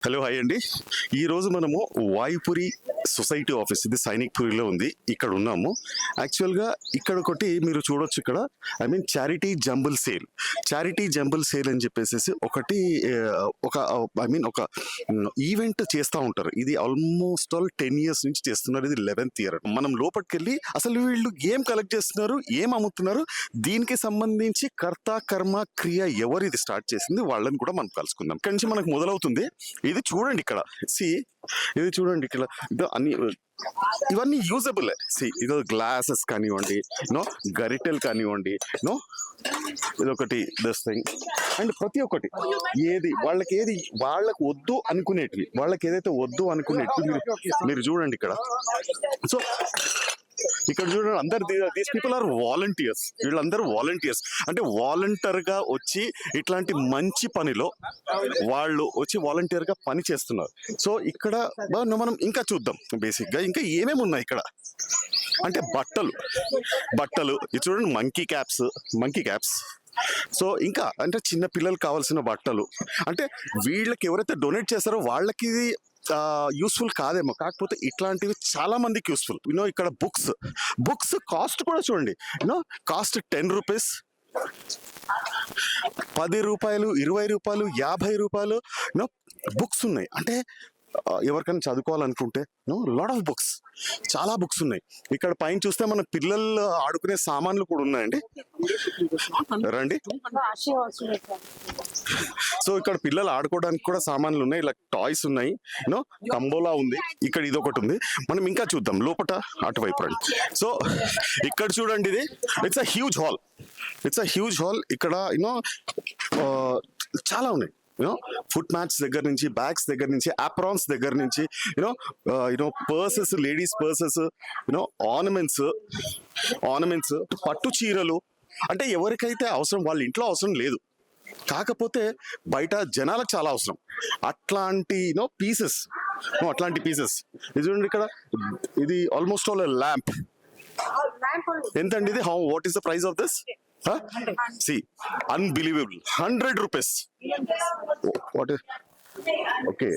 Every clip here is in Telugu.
హలో హాయ్ అండి. ఈరోజు మనము వాయుపురి సొసైటీ ఆఫీస్, ఇది సైనిక్పురిలో ఉంది, ఇక్కడ ఉన్నాము. యాక్చువల్గా ఇక్కడ ఒకటి మీరు చూడొచ్చు, ఇక్కడ చారిటీ జంబుల్ సేల్ అని చెప్పేసి ఒకటి ఒక ఈవెంట్ చేస్తూ ఉంటారు. ఇది ఆల్మోస్ట్ 10 years నుంచి చేస్తున్నారు. ఇది 11th year. మనం లోపలికి వెళ్ళి అసలు వీళ్ళు ఏం కలెక్ట్ చేస్తున్నారు, ఏం అమ్ముతున్నారు, దీనికి సంబంధించి కర్త కర్మ క్రియ ఎవరు ఇది స్టార్ట్ చేసింది వాళ్ళని కూడా మనం కలుసుకుందాం. ఇక్కడి నుంచి మనకు మొదలవుతుంది. ఇది చూడండి, ఇక్కడ ఇది చూడండి, ఇక్కడ ఇవన్నీ యూజబుల్. ఇది గ్లాసెస్ కానివ్వండి, గరిటెలు కానివ్వండి, ఇదొకటి దిస్ థింగ్. అండ్ ప్రతి ఒక్కటి వాళ్ళకి వద్దు అనుకునేటివి, వాళ్ళకి ఏదైతే వద్దు అనుకునేటివి మీరు చూడండి ఇక్కడ. సో ఇక్కడ చూడండి, అందరు దీస్ పీపుల్ ఆర్ వాలంటీర్స్. వీళ్ళందరూ వాలంటీర్స్, అంటే వాలంటీర్ గా వచ్చి ఇట్లాంటి మంచి పనిలో వాళ్ళు వచ్చి వాలంటీర్ గా పని చేస్తున్నారు. సో ఇక్కడ మనం ఇంకా చూద్దాం బేసిక్ గా ఇంకా ఏమేమి ఉన్నాయి ఇక్కడ. అంటే బట్టలు ఇది చూడండి, మంకీ క్యాప్స్. సో ఇంకా అంటే చిన్న పిల్లలకు కావాల్సిన బట్టలు, అంటే వీళ్ళకి ఎవరైతే డొనేట్ చేస్తారో వాళ్ళకి ఇది యూస్ఫుల్ కాదేమో, కాకపోతే ఇట్లాంటివి చాలా మందికి యూస్ఫుల్. ఇక్కడ బుక్స్ కాస్ట్ కూడా చూడండి, కాస్ట్ 10 rupees, 10 రూపాయలు, 20 రూపాయలు, 50 రూపాయలు బుక్స్ ఉన్నాయి. అంటే ఎవరికైనా చదువుకోవాలనుకుంటే లాట్ ఆఫ్ బుక్స్, చాలా బుక్స్ ఉన్నాయి. ఇక్కడ పైన చూస్తే మన పిల్లలు ఆడుకునే సామాన్లు కూడా ఉన్నాయండి, రండి. సో ఇక్కడ పిల్లలు ఆడుకోవడానికి కూడా సామాన్లు ఉన్నాయి, ఇలా టాయ్స్ ఉన్నాయి, తంబోలా ఉంది. ఇక్కడ ఇది ఒకటి ఉంది. మనం ఇంకా చూద్దాం లోపల, అటువైపు రండి. సో ఇక్కడ చూడండి, ఇది ఇట్స్ అ హ్యూజ్ హాల్. ఇక్కడ చాలా ఉన్నాయి. ఫుట్ మ్యాట్స్ దగ్గర నుంచి, బ్యాగ్స్ దగ్గర నుంచి, అప్రాన్స్ దగ్గర నుంచి, పర్సెస్, లేడీస్ పర్సెస్, ఆర్నమెంట్స్, పట్టు చీరలు. అంటే ఎవరికైతే అవసరం, వాళ్ళ ఇంట్లో అవసరం లేదు, కాకపోతే బయట జనాలకు చాలా అవసరం, అట్లాంటి పీసెస్. ఇది చూడండి, ఇక్కడ ఇది ఆల్మోస్ట్ ఆల్ ల్యాంప్. ఎంతండి ఇది? What is the price of this? Unbelievable, 100 rupees. What is? Okay,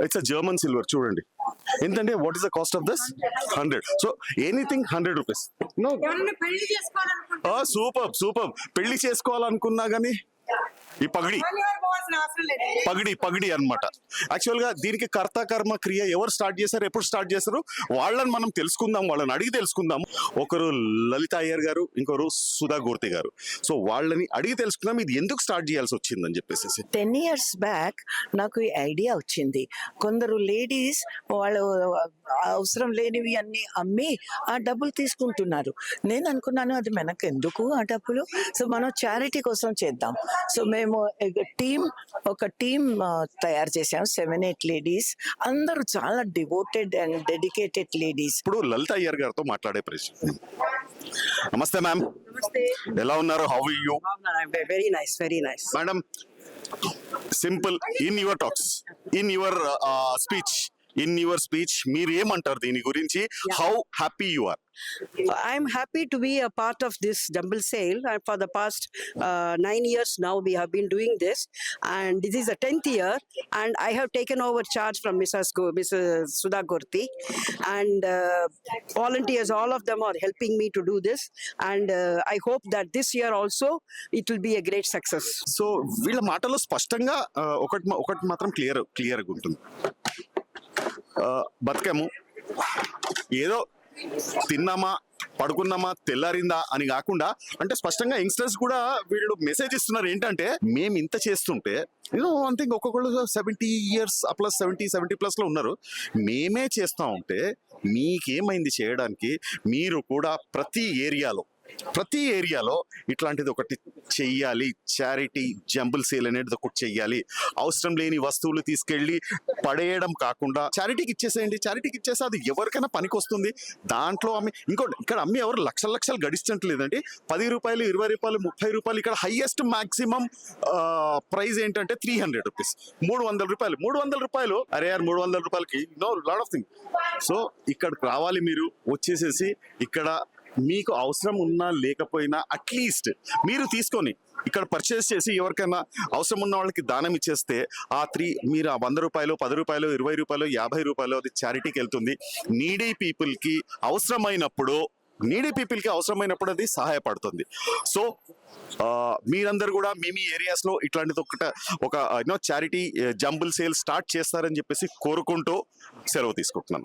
it's a German silver. చూడండి ఎంతంటే, what is the cost of this? 100. So anything 100 rupees. Super. పెళ్లి చేసుకోవాలనుకున్నా గానీ ఈ పగిడి అన్నమాట. యాక్చువల్ గా దీనికి కర్త కర్మ క్రియ ఎవరు స్టార్ట్ చేశారు, ఎప్పుడు స్టార్ట్ చేశారు, వాళ్ళని మనం తెలుసుకుందాం, వాళ్ళని అడిగి తెలుసుకుందాం. ఒకరు లలిత అయ్యర్ గారు, ఇంకొకరు సుధా గోర్తి గారు. సో వాళ్ళని అడిగి తెలుసుకుందాం, ఇది ఎందుకు స్టార్ట్ చేయాల్సి వచ్చిందని చెప్పేసి. 10 years బ్యాక్ నాకు ఈ ఐడియా వచ్చింది. కొందరు లేడీస్ వాళ్ళు అవసరం లేనివి అన్ని అమ్మి ఆ డబ్బులు తీసుకుంటున్నారు. నేను అనుకున్నాను, అది మనకు ఎందుకు ఆ డబ్బులు, సో మనం చారిటీ కోసం చేద్దాం. సో మేము ఒక టీమ్ తయారు చేసాం, 7-8 లేడీస్. అందరూ చాలా డివోటెడ్ అండ్ డెడికేటెడ్ లేడీస్. ఇప్పుడు లలిత అయ్యర్ గారితో మాట్లాడే ప్రశ్న. నమస్తే మ్యామ్, ఎలా ఉన్నారు? How are you? Very nice madam, simple, in your speech మీరు ఏమంటారు దీని గురించి? How happy you are? I'm happy to be a part of this jumble sale. For the past 9 years now, we have been doing this, and this is the 10th year. And I have taken over charge from Mrs. Sudha Gorti, and volunteers, all of them are helping me to do this. And I hope that this year also it will be a great success. So వీళ్ళ మాటలో స్పష్టంగా ఒకటి మాత్రం క్లియర్గా ఉంటుంది. బతకము ఏదో తిన్నామా, పడుకున్నామా, తెల్లారిందా అని కాకుండా, అంటే స్పష్టంగా యంగ్స్టర్స్ కూడా వీళ్ళు మెసేజ్ ఇస్తున్నారు. ఏంటంటే, మేము ఇంత చేస్తుంటే వన్ థింగ్, ఒక్కొక్కళ్ళు 70 years ప్లస్ 70+ లో ఉన్నారు. మేమే చేస్తా ఉంటే మీకేమైంది చేయడానికి? మీరు కూడా ప్రతి ఏరియాలో ఇట్లాంటిది ఒకటి చెయ్యాలి. చారిటీ జంబుల్ సేల్ అనేది ఒకటి చెయ్యాలి. అవసరం లేని వస్తువులు తీసుకెళ్లి పడేయడం కాకుండా చారిటీకి ఇచ్చేసేయండి. చారిటీకి ఇచ్చేస్తే అది ఎవరికైనా పనికి వస్తుంది. దాంట్లో ఇక్కడ అమ్మి ఎవరు లక్షలు గడిచట్లేదండి. 10 రూపాయలు, 20 రూపాయలు, 30 రూపాయలు. ఇక్కడ హైయెస్ట్ మాక్సిమం ప్రైస్ ఏంటంటే 300 rupees, 300 రూపాయలు. 300 రూపాయలు, అరే యార్ 300 రూపాయలకి లాట్ ఆఫ్ థింగ్. సో ఇక్కడికి రావాలి, మీరు వచ్చేసేసి ఇక్కడ మీకు అవసరం ఉన్నా లేకపోయినా అట్లీస్ట్ మీరు తీసుకొని ఇక్కడ పర్చేస్ చేసి ఎవరికైనా అవసరం ఉన్న వాళ్ళకి దానం ఇచ్చేస్తే ఆ మీరు ఆ 100 రూపాయలు 10 రూపాయలు 20 రూపాయలు 50 రూపాయలు అది చారిటీకి వెళ్తుంది. నీడీ పీపుల్కి అవసరమైనప్పుడు అది సహాయపడుతుంది. సో మీరందరూ కూడా మీ ఏరియాస్ లో ఇట్లాంటిది ఒక చారిటీ జంబుల్ సేల్ స్టార్ట్ చేస్తారని చెప్పేసి కోరుకుంటూ సెలవు తీసుకుంటున్నాను.